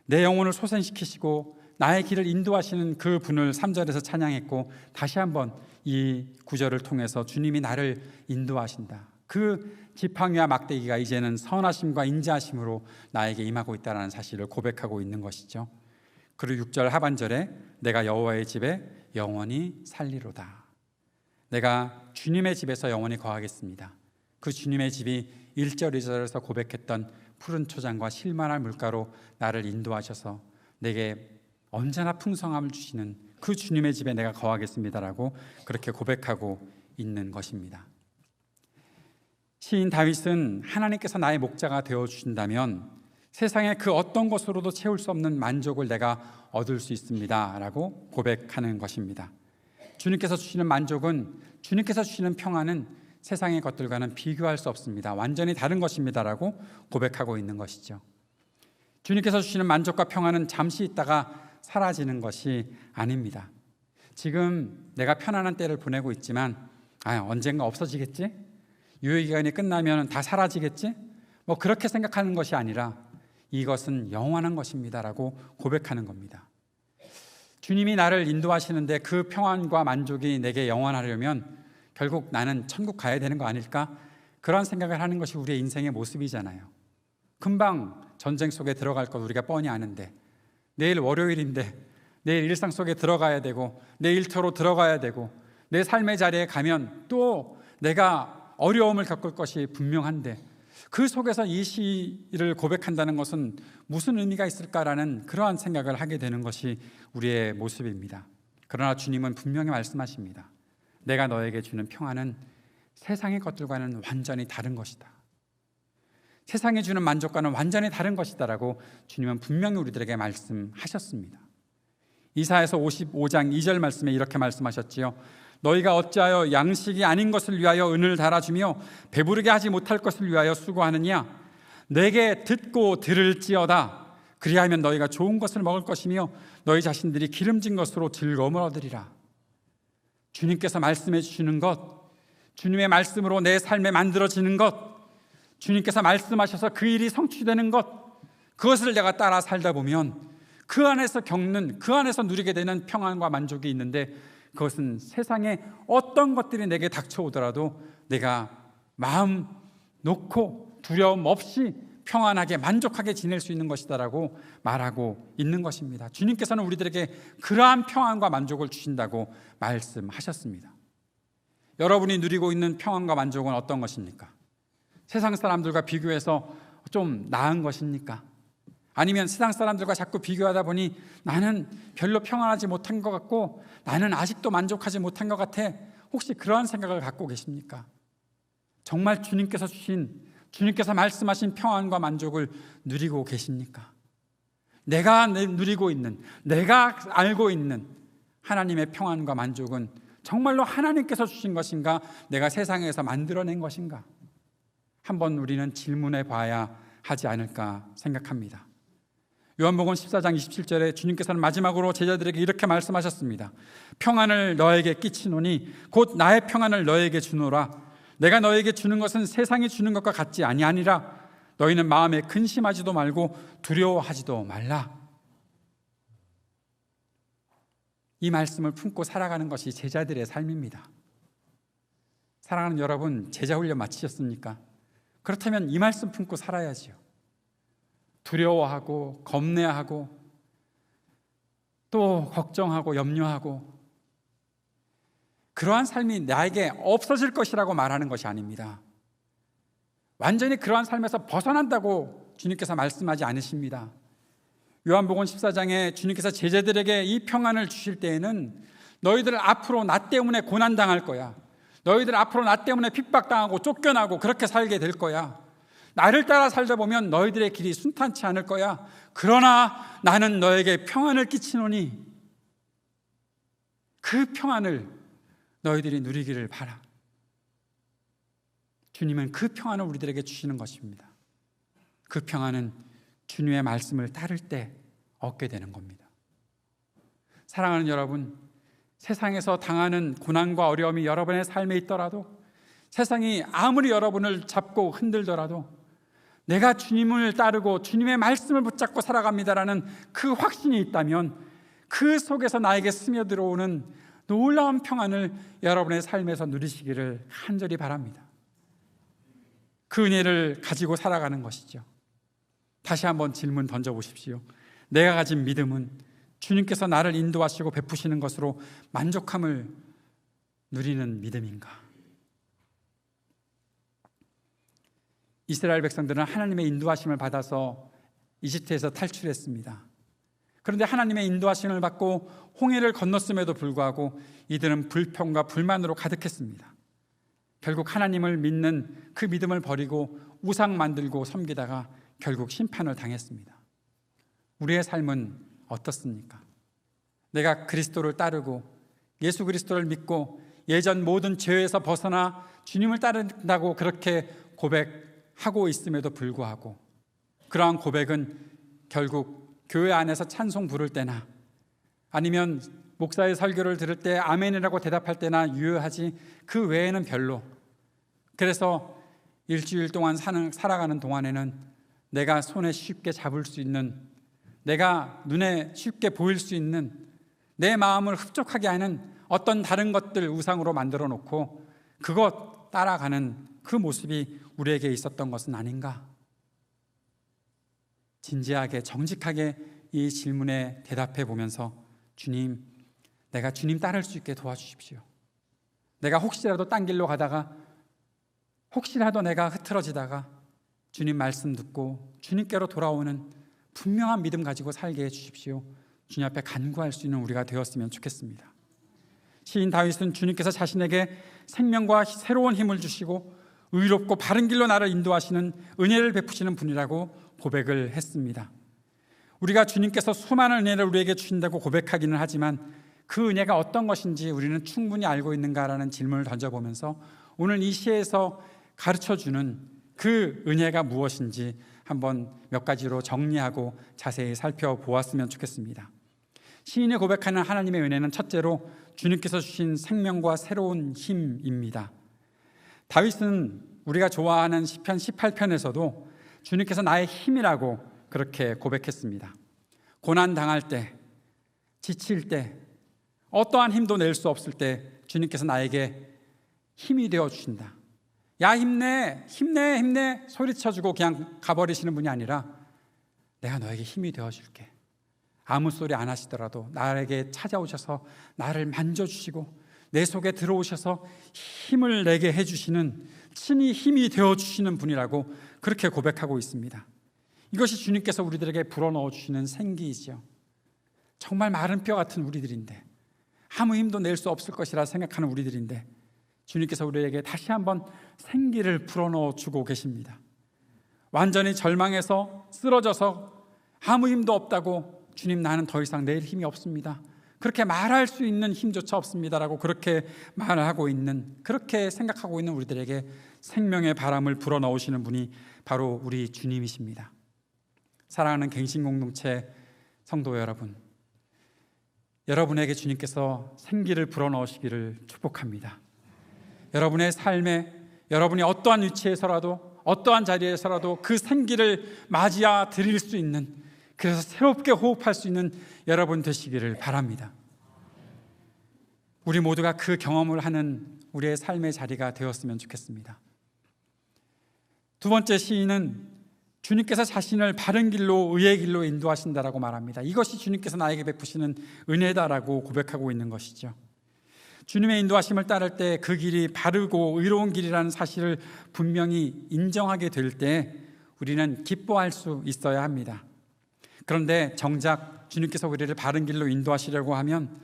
내 영혼을 소생시키시고 나의 길을 인도하시는 그 분을 3절에서 찬양했고 다시 한번 이 구절을 통해서 주님이 나를 인도하신다. 그 지팡이와 막대기가 이제는 선하심과 인자하심으로 나에게 임하고 있다는 사실을 고백하고 있는 것이죠. 그리고 6절 하반절에 내가 여호와의 집에 영원히 살리로다. 내가 주님의 집에서 영원히 거하겠습니다. 그 주님의 집이 1절 2절에서 고백했던 푸른 초장과 실만한 물가로 나를 인도하셔서 내게 언제나 풍성함을 주시는 그 주님의 집에 내가 거하겠습니다라고 그렇게 고백하고 있는 것입니다. 시인 다윗은 하나님께서 나의 목자가 되어주신다면 세상의 그 어떤 것으로도 채울 수 없는 만족을 내가 얻을 수 있습니다 라고 고백하는 것입니다. 주님께서 주시는 만족은, 주님께서 주시는 평안은 세상의 것들과는 비교할 수 없습니다. 완전히 다른 것입니다 라고 고백하고 있는 것이죠. 주님께서 주시는 만족과 평안은 잠시 있다가 사라지는 것이 아닙니다. 지금 내가 편안한 때를 보내고 있지만 언젠가 없어지겠지? 유효기간이 끝나면 다 사라지겠지? 그렇게 생각하는 것이 아니라 이것은 영원한 것입니다 라고 고백하는 겁니다. 주님이 나를 인도하시는데 그 평안과 만족이 내게 영원하려면 결국 나는 천국 가야 되는 거 아닐까? 그런 생각을 하는 것이 우리의 인생의 모습이잖아요. 금방 전쟁 속에 들어갈 것 우리가 뻔히 아는데 내일 월요일인데 내일 일상 속에 들어가야 되고 내 일터로 들어가야 되고 내 삶의 자리에 가면 또 내가 어려움을 겪을 것이 분명한데 그 속에서 이 시를 고백한다는 것은 무슨 의미가 있을까라는 그러한 생각을 하게 되는 것이 우리의 모습입니다. 그러나 주님은 분명히 말씀하십니다. 내가 너에게 주는 평안은 세상의 것들과는 완전히 다른 것이다. 세상이 주는 만족과는 완전히 다른 것이다라고 주님은 분명히 우리들에게 말씀하셨습니다. 이사야서 55장 2절 말씀에 이렇게 말씀하셨지요. 너희가 어찌하여 양식이 아닌 것을 위하여 은을 달아주며 배부르게 하지 못할 것을 위하여 수고하느냐? 내게 듣고 들을지어다. 그리하면 너희가 좋은 것을 먹을 것이며 너희 자신들이 기름진 것으로 즐거움을 얻으리라. 주님께서 말씀해 주시는 것, 주님의 말씀으로 내 삶에 만들어지는 것, 주님께서 말씀하셔서 그 일이 성취되는 것, 그것을 내가 따라 살다 보면 그 안에서 겪는, 그 안에서 누리게 되는 평안과 만족이 있는데 그것은 세상에 어떤 것들이 내게 닥쳐오더라도 내가 마음 놓고 두려움 없이 평안하게 만족하게 지낼 수 있는 것이다라고 말하고 있는 것입니다. 주님께서는 우리들에게 그러한 평안과 만족을 주신다고 말씀하셨습니다. 여러분이 누리고 있는 평안과 만족은 어떤 것입니까? 세상 사람들과 비교해서 좀 나은 것입니까? 아니면 세상 사람들과 자꾸 비교하다 보니 나는 별로 평안하지 못한 것 같고 나는 아직도 만족하지 못한 것 같아. 혹시 그러한 생각을 갖고 계십니까? 정말 주님께서 말씀하신 평안과 만족을 누리고 계십니까? 내가 누리고 있는, 내가 알고 있는 하나님의 평안과 만족은 정말로 하나님께서 주신 것인가? 내가 세상에서 만들어낸 것인가? 한번 우리는 질문해 봐야 하지 않을까 생각합니다. 요한복음 14장 27절에 주님께서는 마지막으로 제자들에게 이렇게 말씀하셨습니다. 평안을 너에게 끼치노니 곧 나의 평안을 너에게 주노라. 내가 너에게 주는 것은 세상이 주는 것과 같지 아니하니라. 너희는 마음에 근심하지도 말고 두려워하지도 말라. 이 말씀을 품고 살아가는 것이 제자들의 삶입니다. 사랑하는 여러분, 제자 훈련 마치셨습니까? 그렇다면 이 말씀 품고 살아야지요. 두려워하고 겁내하고 또 걱정하고 염려하고 그러한 삶이 나에게 없어질 것이라고 말하는 것이 아닙니다. 완전히 그러한 삶에서 벗어난다고 주님께서 말씀하지 않으십니다. 요한복음 14장에 주님께서 제자들에게 이 평안을 주실 때에는 너희들 앞으로 나 때문에 고난당할 거야. 너희들 앞으로 나 때문에 핍박당하고 쫓겨나고 그렇게 살게 될 거야. 나를 따라 살다 보면 너희들의 길이 순탄치 않을 거야. 그러나 나는 너에게 평안을 끼치노니 그 평안을 너희들이 누리기를 바라. 주님은 그 평안을 우리들에게 주시는 것입니다. 그 평안은 주님의 말씀을 따를 때 얻게 되는 겁니다. 사랑하는 여러분, 세상에서 당하는 고난과 어려움이 여러분의 삶에 있더라도, 세상이 아무리 여러분을 잡고 흔들더라도 내가 주님을 따르고 주님의 말씀을 붙잡고 살아갑니다라는 그 확신이 있다면 그 속에서 나에게 스며들어오는 놀라운 평안을 여러분의 삶에서 누리시기를 간절히 바랍니다. 그 은혜를 가지고 살아가는 것이죠. 다시 한번 질문 던져보십시오. 내가 가진 믿음은 주님께서 나를 인도하시고 베푸시는 것으로 만족함을 누리는 믿음인가? 이스라엘 백성들은 하나님의 인도하심을 받아서 이집트에서 탈출했습니다. 그런데 하나님의 인도하심을 받고 홍해를 건넜음에도 불구하고 이들은 불평과 불만으로 가득했습니다. 결국 하나님을 믿는 그 믿음을 버리고 우상 만들고 섬기다가 결국 심판을 당했습니다. 우리의 삶은 어떻습니까? 내가 그리스도를 따르고 예수 그리스도를 믿고 예전 모든 죄에서 벗어나 주님을 따른다고 그렇게 고백하고 있음에도 불구하고 그러한 고백은 결국 교회 안에서 찬송 부를 때나 아니면 목사의 설교를 들을 때 아멘이라고 대답할 때나 유효하지 그 외에는 별로. 그래서 일주일 동안 살아가는 동안에는 내가 손에 쉽게 잡을 수 있는, 내가 눈에 쉽게 보일 수 있는, 내 마음을 흡족하게 하는 어떤 다른 것들 우상으로 만들어 놓고 그것 따라가는 그 모습이 우리에게 있었던 것은 아닌가? 진지하게 정직하게 이 질문에 대답해 보면서 주님, 내가 주님 따를 수 있게 도와주십시오. 내가 혹시라도 딴 길로 가다가 혹시라도 내가 흐트러지다가 주님 말씀 듣고 주님께로 돌아오는 분명한 믿음 가지고 살게 해주십시오. 주님 앞에 간구할 수 있는 우리가 되었으면 좋겠습니다. 시인 다윗은 주님께서 자신에게 생명과 새로운 힘을 주시고 의롭고 바른 길로 나를 인도하시는 은혜를 베푸시는 분이라고 고백을 했습니다. 우리가 주님께서 수많은 은혜를 우리에게 주신다고 고백하기는 하지만 그 은혜가 어떤 것인지 우리는 충분히 알고 있는가라는 질문을 던져보면서 오늘 이 시에서 가르쳐주는 그 은혜가 무엇인지 한번 몇 가지로 정리하고 자세히 살펴보았으면 좋겠습니다. 시인이 고백하는 하나님의 은혜는 첫째로 주님께서 주신 생명과 새로운 힘입니다. 다윗은 우리가 좋아하는 시편 18편에서도 주님께서 나의 힘이라고 그렇게 고백했습니다. 고난 당할 때, 지칠 때, 어떠한 힘도 낼 수 없을 때 주님께서 나에게 힘이 되어 주신다. 야, 힘내, 힘내, 힘내 소리쳐주고 그냥 가버리시는 분이 아니라 내가 너에게 힘이 되어줄게. 아무 소리 안 하시더라도 나에게 찾아오셔서 나를 만져주시고 내 속에 들어오셔서 힘을 내게 해주시는, 친히 힘이 되어주시는 분이라고 그렇게 고백하고 있습니다. 이것이 주님께서 우리들에게 불어넣어 주시는 생기이죠. 정말 마른 뼈 같은 우리들인데, 아무 힘도 낼 수 없을 것이라 생각하는 우리들인데 주님께서 우리에게 다시 한번 생기를 불어넣어 주고 계십니다. 완전히 절망해서 쓰러져서 아무 힘도 없다고 주님, 나는 더 이상 낼 힘이 없습니다. 그렇게 말할 수 있는 힘조차 없습니다라고 그렇게 말하고 있는, 그렇게 생각하고 있는 우리들에게 생명의 바람을 불어넣으시는 분이 바로 우리 주님이십니다. 사랑하는 갱신공동체 성도 여러분, 여러분에게 주님께서 생기를 불어넣으시기를 축복합니다. 여러분의 삶에, 여러분이 어떠한 위치에서라도, 어떠한 자리에서라도 그 생기를 맞이해 드릴 수 있는, 그래서 새롭게 호흡할 수 있는 여러분 되시기를 바랍니다. 우리 모두가 그 경험을 하는 우리의 삶의 자리가 되었으면 좋겠습니다. 두 번째 시인은 주님께서 자신을 바른 길로, 의의 길로 인도하신다라고 말합니다. 이것이 주님께서 나에게 베푸시는 은혜다라고 고백하고 있는 것이죠. 주님의 인도하심을 따를 때 그 길이 바르고 의로운 길이라는 사실을 분명히 인정하게 될 때 우리는 기뻐할 수 있어야 합니다. 그런데 정작 주님께서 우리를 바른 길로 인도하시려고 하면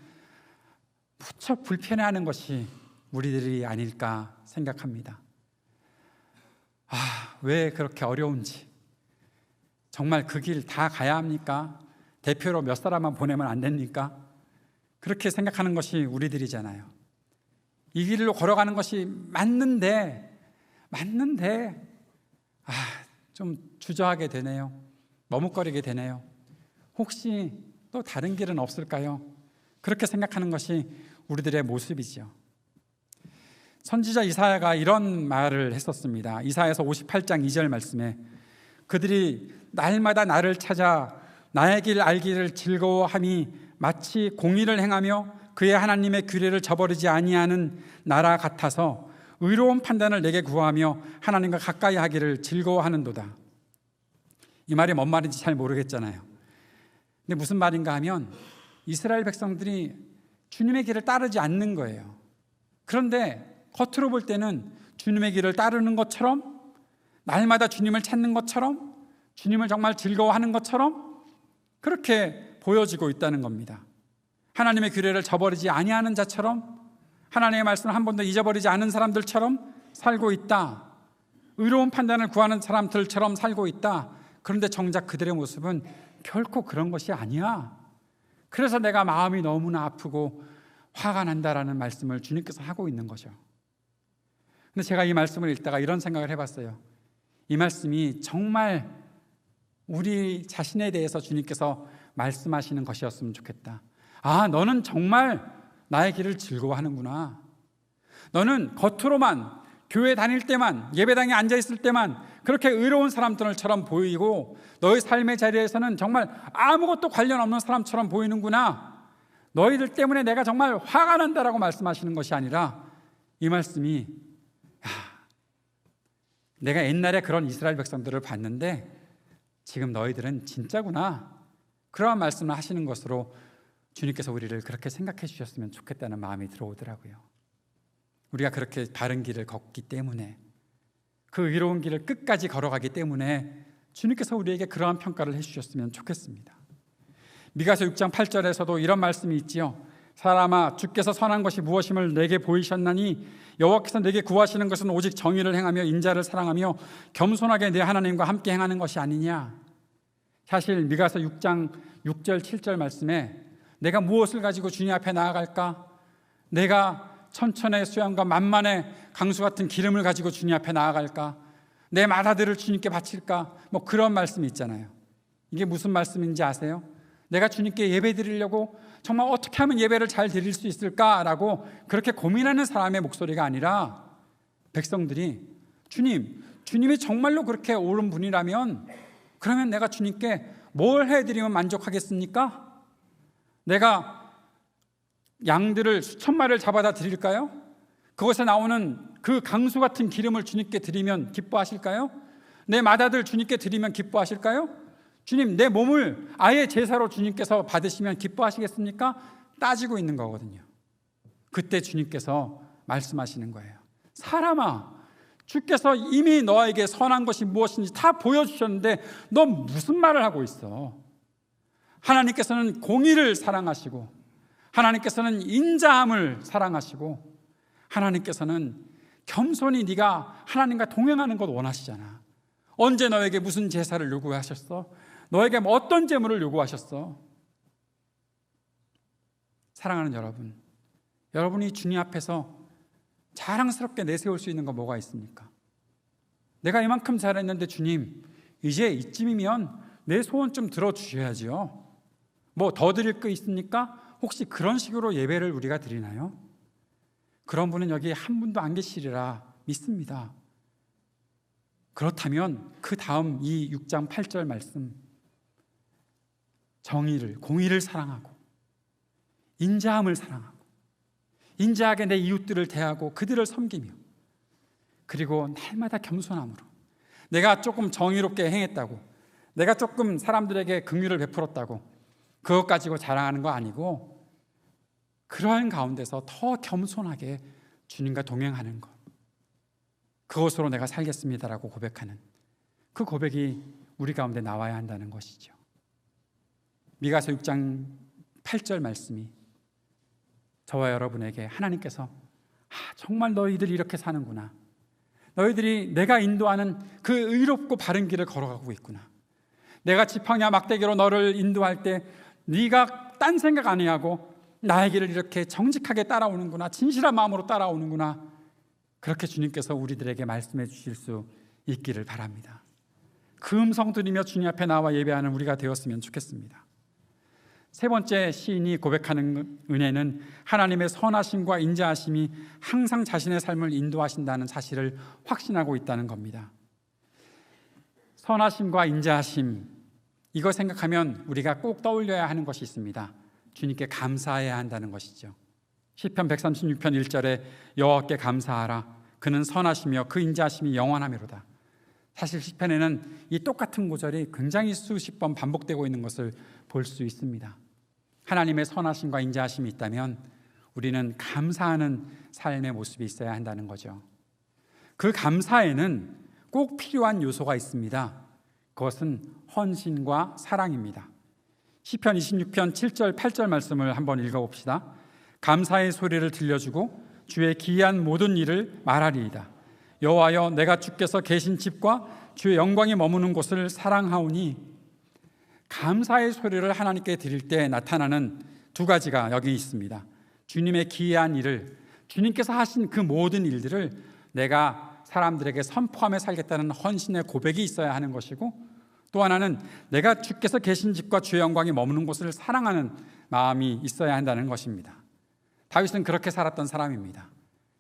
무척 불편해하는 것이 우리들이 아닐까 생각합니다. 왜 그렇게 어려운지, 정말 그 길 다 가야 합니까? 대표로 몇 사람만 보내면 안 됩니까? 그렇게 생각하는 것이 우리들이잖아요. 이 길로 걸어가는 것이 맞는데 좀 주저하게 되네요. 머뭇거리게 되네요. 혹시 또 다른 길은 없을까요? 그렇게 생각하는 것이 우리들의 모습이죠. 선지자 이사야가 이런 말을 했었습니다. 이사야서 58장 2절 말씀에 그들이 날마다 나를 찾아 나의 길 알기를 즐거워함이 마치 공의를 행하며 그의 하나님의 규례를 저버리지 아니하는 나라 같아서 의로운 판단을 내게 구하며 하나님과 가까이 하기를 즐거워하는도다. 이 말이 뭔 말인지 잘 모르겠잖아요. 근데 무슨 말인가 하면 이스라엘 백성들이 주님의 길을 따르지 않는 거예요. 그런데 겉으로 볼 때는 주님의 길을 따르는 것처럼, 날마다 주님을 찾는 것처럼, 주님을 정말 즐거워하는 것처럼 그렇게 보여지고 있다는 겁니다. 하나님의 규례를 저버리지 아니하는 자처럼, 하나님의 말씀을 한 번도 잊어버리지 않은 사람들처럼 살고 있다. 의로운 판단을 구하는 사람들처럼 살고 있다. 그런데 정작 그들의 모습은 결코 그런 것이 아니야. 그래서 내가 마음이 너무나 아프고 화가 난다라는 말씀을 주님께서 하고 있는 거죠. 근데 제가 이 말씀을 읽다가 이런 생각을 해봤어요. 이 말씀이 정말 우리 자신에 대해서 주님께서 말씀하시는 것이었으면 좋겠다. 너는 정말 나의 길을 즐거워하는구나. 너는 겉으로만, 교회 다닐 때만, 예배당에 앉아있을 때만 그렇게 의로운 사람들처럼 보이고 너의 삶의 자리에서는 정말 아무것도 관련 없는 사람처럼 보이는구나. 너희들 때문에 내가 정말 화가 난다라고 말씀하시는 것이 아니라, 이 말씀이 내가 옛날에 그런 이스라엘 백성들을 봤는데 지금 너희들은 진짜구나. 그러한 말씀을 하시는 것으로 주님께서 우리를 그렇게 생각해 주셨으면 좋겠다는 마음이 들어오더라고요. 우리가 그렇게 바른 길을 걷기 때문에, 그 의로운 길을 끝까지 걸어가기 때문에 주님께서 우리에게 그러한 평가를 해주셨으면 좋겠습니다. 미가서 6장 8절에서도 이런 말씀이 있지요. 사람아, 주께서 선한 것이 무엇임을 내게 보이셨나니 여호와께서 내게 구하시는 것은 오직 정의를 행하며 인자를 사랑하며 겸손하게 내 하나님과 함께 행하는 것이 아니냐. 사실 미가서 6장 6절 7절 말씀에 내가 무엇을 가지고 주님 앞에 나아갈까? 내가 천천의 수양과 만만의 강수 같은 기름을 가지고 주님 앞에 나아갈까? 내 맏아들을 주님께 바칠까? 그런 말씀이 있잖아요. 이게 무슨 말씀인지 아세요? 내가 주님께 예배 드리려고 정말 어떻게 하면 예배를 잘 드릴 수 있을까라고 그렇게 고민하는 사람의 목소리가 아니라, 백성들이 주님이 정말로 그렇게 옳은 분이라면 그러면 내가 주님께 뭘 해드리면 만족하겠습니까? 내가 양들을 수천 마리를 잡아다 드릴까요? 그것에 나오는 그 강수 같은 기름을 주님께 드리면 기뻐하실까요? 내 맏아들 주님께 드리면 기뻐하실까요? 주님, 내 몸을 아예 제사로 주님께서 받으시면 기뻐하시겠습니까? 따지고 있는 거거든요. 그때 주님께서 말씀하시는 거예요. 사람아, 주께서 이미 너에게 선한 것이 무엇인지 다 보여주셨는데 너 무슨 말을 하고 있어? 하나님께서는 공의를 사랑하시고, 하나님께서는 인자함을 사랑하시고, 하나님께서는 겸손히 네가 하나님과 동행하는 것 원하시잖아. 언제 너에게 무슨 제사를 요구하셨어? 너에게 어떤 제물을 요구하셨어? 사랑하는 여러분, 여러분이 주님 앞에서 자랑스럽게 내세울 수 있는 거 뭐가 있습니까? 내가 이만큼 잘했는데 주님, 이제 이쯤이면 내 소원 좀 들어주셔야죠. 뭐 더 드릴 거 있습니까? 혹시 그런 식으로 예배를 우리가 드리나요? 그런 분은 여기 한 분도 안 계시리라 믿습니다. 그렇다면 그 다음 이 6장 8절 말씀, 정의를, 공의를 사랑하고 인자함을 사랑하고 인자하게 내 이웃들을 대하고 그들을 섬기며, 그리고 날마다 겸손함으로 내가 조금 정의롭게 행했다고, 내가 조금 사람들에게 긍휼을 베풀었다고 그것 가지고 자랑하는 거 아니고, 그러한 가운데서 더 겸손하게 주님과 동행하는 것, 그것으로 내가 살겠습니다라고 고백하는 그 고백이 우리 가운데 나와야 한다는 것이죠. 미가서 6장 8절 말씀이 저와 여러분에게 하나님께서 정말 너희들이 이렇게 사는구나, 너희들이 내가 인도하는 그 의롭고 바른 길을 걸어가고 있구나, 내가 지팡이와 막대기로 너를 인도할 때 네가 딴 생각 안 하고 나의 길을 이렇게 정직하게 따라오는구나, 진실한 마음으로 따라오는구나, 그렇게 주님께서 우리들에게 말씀해 주실 수 있기를 바랍니다. 그 음성 들으며 주님 앞에 나와 예배하는 우리가 되었으면 좋겠습니다. 세 번째 시인이 고백하는 은혜는 하나님의 선하심과 인자하심이 항상 자신의 삶을 인도하신다는 사실을 확신하고 있다는 겁니다. 선하심과 인자하심, 이거 생각하면 우리가 꼭 떠올려야 하는 것이 있습니다. 주님께 감사해야 한다는 것이죠. 시편 136편 1절에 여호와께 감사하라, 그는 선하시며 그 인자하심이 영원하미로다. 사실 시편에는 이 똑같은 구절이 굉장히 수십 번 반복되고 있는 것을 볼 수 있습니다. 하나님의 선하심과 인자하심이 있다면 우리는 감사하는 삶의 모습이 있어야 한다는 거죠. 그 감사에는 꼭 필요한 요소가 있습니다. 그것은 헌신과 사랑입니다. 시편 26편 7절 8절 말씀을 한번 읽어봅시다. 감사의 소리를 들려주고 주의 기이한 모든 일을 말하리이다. 여호와여, 내가 주께서 계신 집과 주의 영광이 머무는 곳을 사랑하오니. 감사의 소리를 하나님께 드릴 때 나타나는 두 가지가 여기 있습니다. 주님의 기이한 일을, 주님께서 하신 그 모든 일들을 내가 사람들에게 선포하며 살겠다는 헌신의 고백이 있어야 하는 것이고, 또 하나는 내가 주께서 계신 집과 주의 영광이 머무는 곳을 사랑하는 마음이 있어야 한다는 것입니다. 다윗은 그렇게 살았던 사람입니다.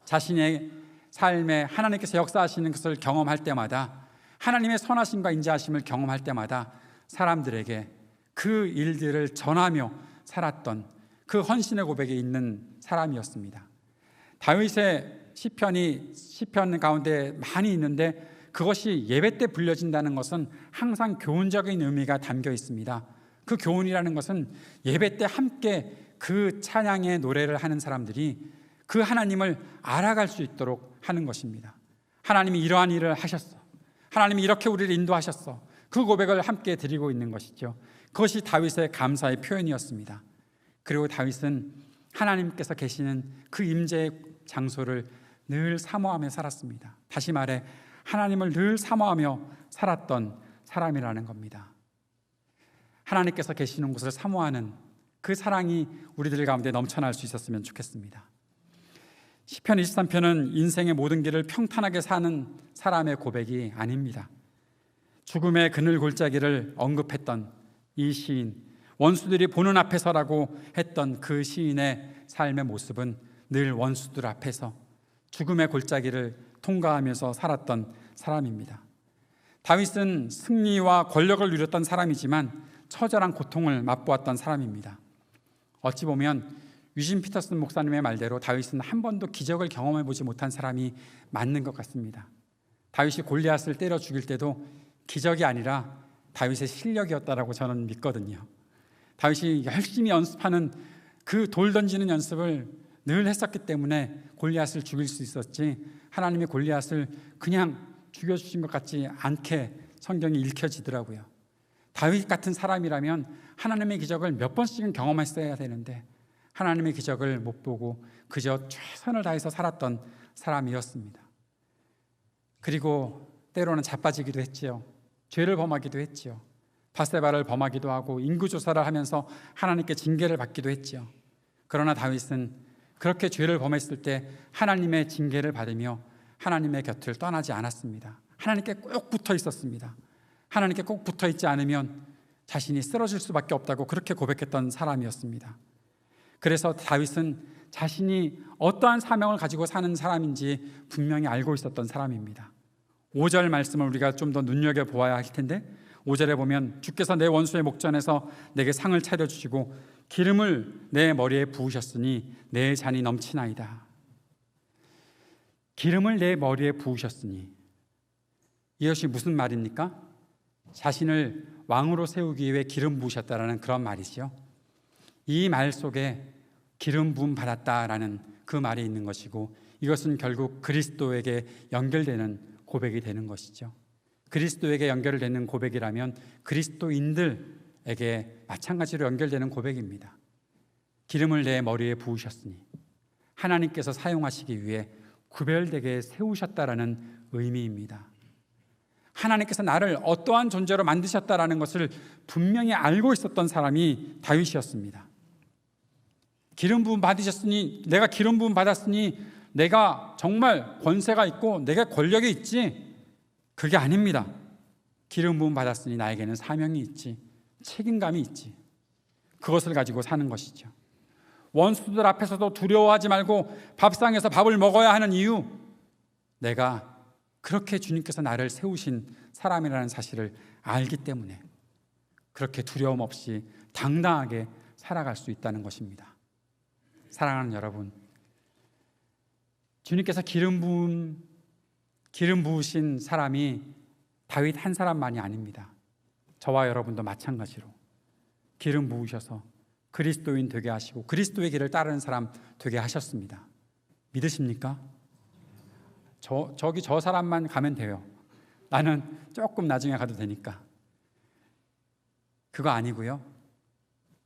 자신의 삶에 하나님께서 역사하시는 것을 경험할 때마다, 하나님의 선하심과 인자하심을 경험할 때마다 사람들에게 그 일들을 전하며 살았던 그 헌신의 고백에 있는 사람이었습니다. 다윗의 시편 가운데 많이 있는데 그것이 예배 때 불려진다는 것은 항상 교훈적인 의미가 담겨 있습니다. 그 교훈이라는 것은 예배 때 함께 그 찬양의 노래를 하는 사람들이 그 하나님을 알아갈 수 있도록 하는 것입니다. 하나님이 이러한 일을 하셨어, 하나님이 이렇게 우리를 인도하셨어, 그 고백을 함께 드리고 있는 것이죠. 그것이 다윗의 감사의 표현이었습니다. 그리고 다윗은 하나님께서 계시는 그 임재의 장소를 늘 사모하며 살았습니다. 다시 말해 하나님을 늘 사모하며 살았던 사람이라는 겁니다. 하나님께서 계시는 곳을 사모하는 그 사랑이 우리들 가운데 넘쳐날 수 있었으면 좋겠습니다. 시편 23편은 인생의 모든 길을 평탄하게 사는 사람의 고백이 아닙니다. 죽음의 그늘 골짜기를 언급했던 이 시인, 원수들이 보는 앞에서라고 했던 그 시인의 삶의 모습은 늘 원수들 앞에서 죽음의 골짜기를 통과하면서 살았던 사람입니다. 다윗은 승리와 권력을 누렸던 사람이지만 처절한 고통을 맛보았던 사람입니다. 어찌 보면 유진 피터슨 목사님의 말대로 다윗은 한 번도 기적을 경험해보지 못한 사람이 맞는 것 같습니다. 다윗이 골리앗을 때려 죽일 때도 기적이 아니라 다윗의 실력이었다라고 저는 믿거든요. 다윗이 열심히 연습하는 그 돌 던지는 연습을 늘 했었기 때문에 골리앗을 죽일 수 있었지, 하나님이 골리앗을 그냥 죽여주신 것 같지 않게 성경이 읽혀지더라고요. 다윗 같은 사람이라면 하나님의 기적을 몇 번씩은 경험했어야 되는데 하나님의 기적을 못 보고 그저 최선을 다해서 살았던 사람이었습니다. 그리고 때로는 자빠지기도 했지요. 죄를 범하기도 했지요. 밧세바를 범하기도 하고 인구조사를 하면서 하나님께 징계를 받기도 했지요. 그러나 다윗은 그렇게 죄를 범했을 때 하나님의 징계를 받으며 하나님의 곁을 떠나지 않았습니다. 하나님께 꼭 붙어 있었습니다. 하나님께 꼭 붙어 있지 않으면 자신이 쓰러질 수밖에 없다고 그렇게 고백했던 사람이었습니다. 그래서 다윗은 자신이 어떠한 사명을 가지고 사는 사람인지 분명히 알고 있었던 사람입니다. 5절 말씀을 우리가 좀 더 눈여겨보아야 할 텐데 5절에 보면 주께서 내 원수의 목전에서 내게 상을 차려주시고 기름을 내 머리에 부으셨으니 내 잔이 넘치나이다. 기름을 내 머리에 부으셨으니 이것이 무슨 말입니까? 자신을 왕으로 세우기 위해 기름 부으셨다라는 그런 말이죠. 이 말 속에 기름 부음 받았다라는 그 말이 있는 것이고 이것은 결국 그리스도에게 연결되는 고백이 되는 것이죠. 그리스도에게 연결되는 고백이라면 그리스도인들에게 마찬가지로 연결되는 고백입니다. 기름을 내 머리에 부으셨으니 하나님께서 사용하시기 위해 구별되게 세우셨다라는 의미입니다. 하나님께서 나를 어떠한 존재로 만드셨다라는 것을 분명히 알고 있었던 사람이 다윗이었습니다. 기름 부음 받으셨으니 내가 기름 부음 받았으니 내가 정말 권세가 있고 내가 권력이 있지, 그게 아닙니다. 기름 부음 받았으니 나에게는 사명이 있지, 책임감이 있지, 그것을 가지고 사는 것이죠. 원수들 앞에서도 두려워하지 말고 밥상에서 밥을 먹어야 하는 이유, 내가 그렇게 주님께서 나를 세우신 사람이라는 사실을 알기 때문에 그렇게 두려움 없이 당당하게 살아갈 수 있다는 것입니다. 사랑하는 여러분, 주님께서 기름 부으신 사람이 다윗 한 사람만이 아닙니다. 저와 여러분도 마찬가지로 기름 부으셔서 그리스도인 되게 하시고 그리스도의 길을 따르는 사람 되게 하셨습니다. 믿으십니까? 저기 저 사람만 가면 돼요. 나는 조금 나중에 가도 되니까. 그거 아니고요.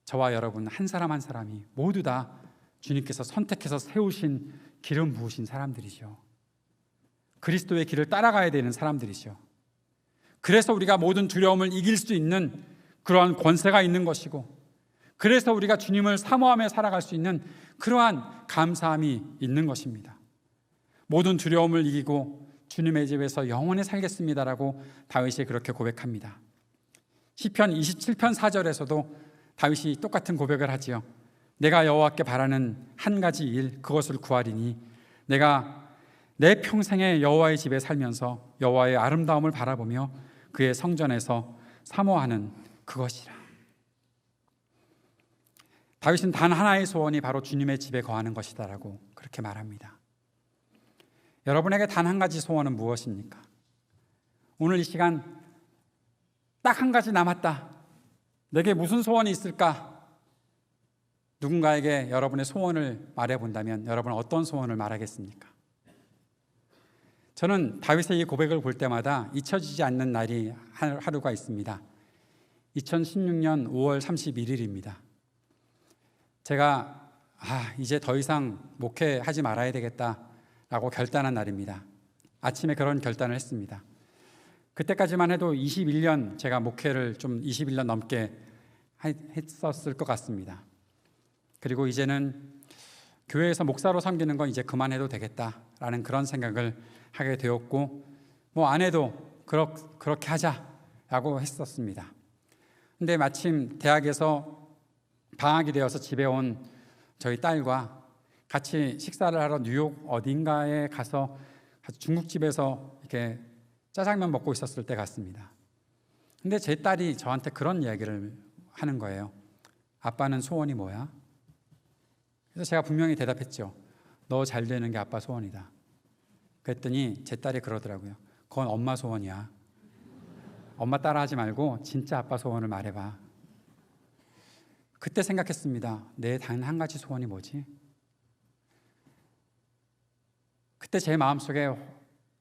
저와 여러분 한 사람 한 사람이 모두 다 주님께서 선택해서 세우신 기름 부으신 사람들이죠. 그리스도의 길을 따라가야 되는 사람들이죠. 그래서 우리가 모든 두려움을 이길 수 있는 그러한 권세가 있는 것이고, 그래서 우리가 주님을 사모하며 살아갈 수 있는 그러한 감사함이 있는 것입니다. 모든 두려움을 이기고 주님의 집에서 영원히 살겠습니다라고 다윗이 그렇게 고백합니다. 시편 27편 4절에서도 다윗이 똑같은 고백을 하지요. 내가 여호와께 바라는 한 가지 일, 그것을 구하리니 내가 내 평생에 여호와의 집에 살면서 여호와의 아름다움을 바라보며 그의 성전에서 사모하는 그것이라. 다윗은 단 하나의 소원이 바로 주님의 집에 거하는 것이다라고 그렇게 말합니다. 여러분에게 단 한 가지 소원은 무엇입니까? 오늘 이 시간 딱 한 가지 남았다. 내게 무슨 소원이 있을까? 누군가에게 여러분의 소원을 말해본다면 여러분은 어떤 소원을 말하겠습니까? 저는 다윗의 이 고백을 볼 때마다 잊혀지지 않는 날이 하루가 있습니다. 2016년 5월 31일입니다. 제가 이제 더 이상 목회하지 말아야 되겠다라고 결단한 날입니다. 아침에 그런 결단을 했습니다. 그때까지만 해도 21년 제가 목회를 좀 21년 넘게 했었을 것 같습니다. 그리고 이제는 교회에서 목사로 섬기는 건 이제 그만해도 되겠다라는 그런 생각을 하게 되었고, 안 해도 그렇게 하자라고 했었습니다. 근데 마침 대학에서 방학이 되어서 집에 온 저희 딸과 같이 식사를 하러 뉴욕 어딘가에 가서 중국집에서 이렇게 짜장면 먹고 있었을 때 같습니다. 근데 제 딸이 저한테 그런 이야기를 하는 거예요. 아빠는 소원이 뭐야? 그래서 제가 분명히 대답했죠. 너 잘 되는 게 아빠 소원이다. 그랬더니 제 딸이 그러더라고요. 그건 엄마 소원이야. 엄마 따라하지 말고 진짜 아빠 소원을 말해봐. 그때 생각했습니다. 내 단 한 가지 소원이 뭐지? 그때 제 마음속에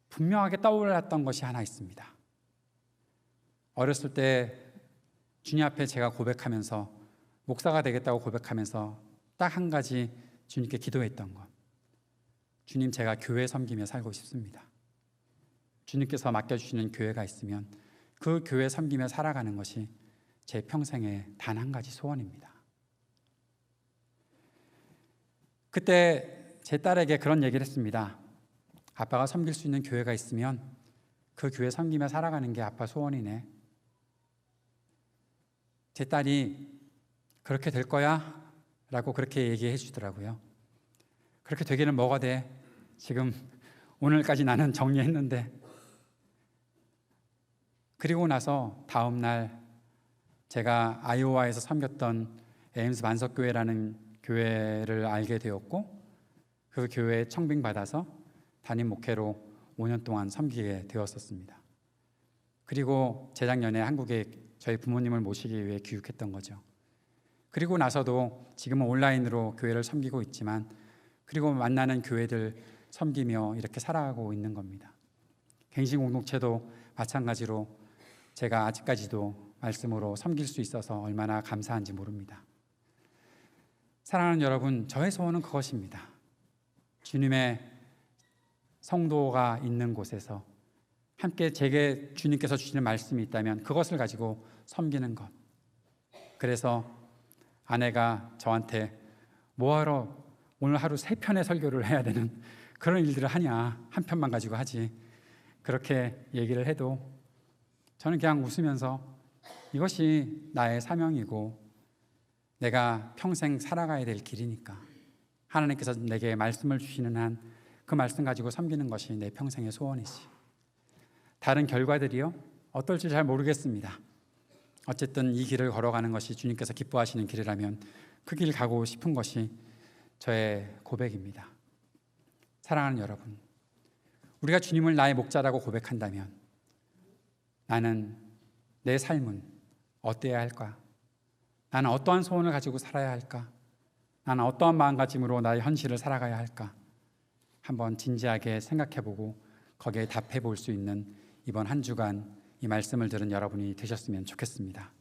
분명하게 떠올랐던 것이 하나 있습니다. 어렸을 때 주님 앞에 제가 고백하면서 목사가 되겠다고 고백하면서 딱 한 가지 주님께 기도했던 것. 주님, 제가 교회 섬기며 살고 싶습니다. 주님께서 맡겨주시는 교회가 있으면 그 교회 섬기며 살아가는 것이 제 평생의 단 한 가지 소원입니다. 그때 제 딸에게 그런 얘기를 했습니다. 아빠가 섬길 수 있는 교회가 있으면 그 교회 섬기며 살아가는 게 아빠 소원이네. 제 딸이 그렇게 될 거야? 라고 그렇게 얘기해 주더라고요. 그렇게 되기는 뭐가 돼? 지금 오늘까지 나는 정리했는데. 그리고 나서 다음 날 제가 아이오와에서 섬겼던 에임스 만석교회라는 교회를 알게 되었고, 그 교회에 청빙받아서 담임 목회로 5년 동안 섬기게 되었었습니다. 그리고 재작년에 한국에 저희 부모님을 모시기 위해 귀국했던 거죠. 그리고 나서도 지금은 온라인으로 교회를 섬기고 있지만, 그리고 만나는 교회들 섬기며 이렇게 살아가고 있는 겁니다. 갱신 공동체도 마찬가지로 제가 아직까지도 말씀으로 섬길 수 있어서 얼마나 감사한지 모릅니다. 사랑하는 여러분, 저의 소원은 그것입니다. 주님의 성도가 있는 곳에서 함께 제게 주님께서 주시는 말씀이 있다면 그것을 가지고 섬기는 것. 그래서 아내가 저한테 뭐하러 오늘 하루 3편의 설교를 해야 되는 그런 일들을 하냐, 한 편만 가지고 하지, 그렇게 얘기를 해도 저는 그냥 웃으면서 이것이 나의 사명이고 내가 평생 살아가야 될 길이니까 하나님께서 내게 말씀을 주시는 한 그 말씀 가지고 섬기는 것이 내 평생의 소원이지. 다른 결과들이요? 어떨지 잘 모르겠습니다. 어쨌든 이 길을 걸어가는 것이 주님께서 기뻐하시는 길이라면 그 길 가고 싶은 것이 저의 고백입니다. 사랑하는 여러분, 우리가 주님을 나의 목자라고 고백한다면 나는 내 삶은 어때야 할까? 나는 어떠한 소원을 가지고 살아야 할까? 나는 어떠한 마음가짐으로 나의 현실을 살아가야 할까? 한번 진지하게 생각해보고 거기에 답해볼 수 있는 이번 한 주간 이 말씀을 들은 여러분이 되셨으면 좋겠습니다.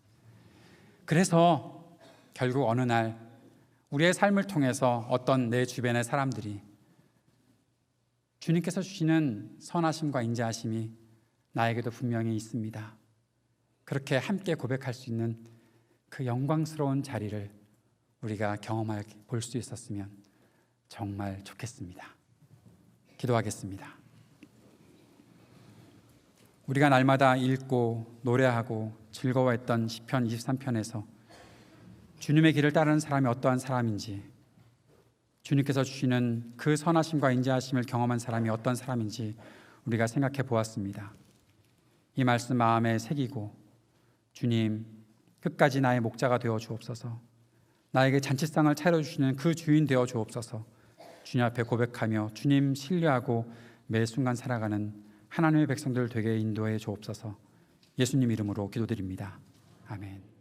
그래서 결국 어느 날 우리의 삶을 통해서 어떤 내 주변의 사람들이 주님께서 주시는 선하심과 인자하심이 나에게도 분명히 있습니다. 그렇게 함께 고백할 수 있는 그 영광스러운 자리를 우리가 경험해 볼 수 있었으면 정말 좋겠습니다. 기도하겠습니다. 우리가 날마다 읽고 노래하고 즐거워했던 시편 23편에서 주님의 길을 따르는 사람이 어떠한 사람인지, 주님께서 주시는 그 선하심과 인자하심을 경험한 사람이 어떤 사람인지 우리가 생각해 보았습니다. 이 말씀 마음에 새기고 주님, 끝까지 나의 목자가 되어 주옵소서, 나에게 잔치상을 차려주시는 그 주인 되어 주옵소서, 주님 앞에 고백하며 주님 신뢰하고 매 순간 살아가는 하나님의 백성들 되게 인도해 주옵소서. 예수님 이름으로 기도드립니다. 아멘.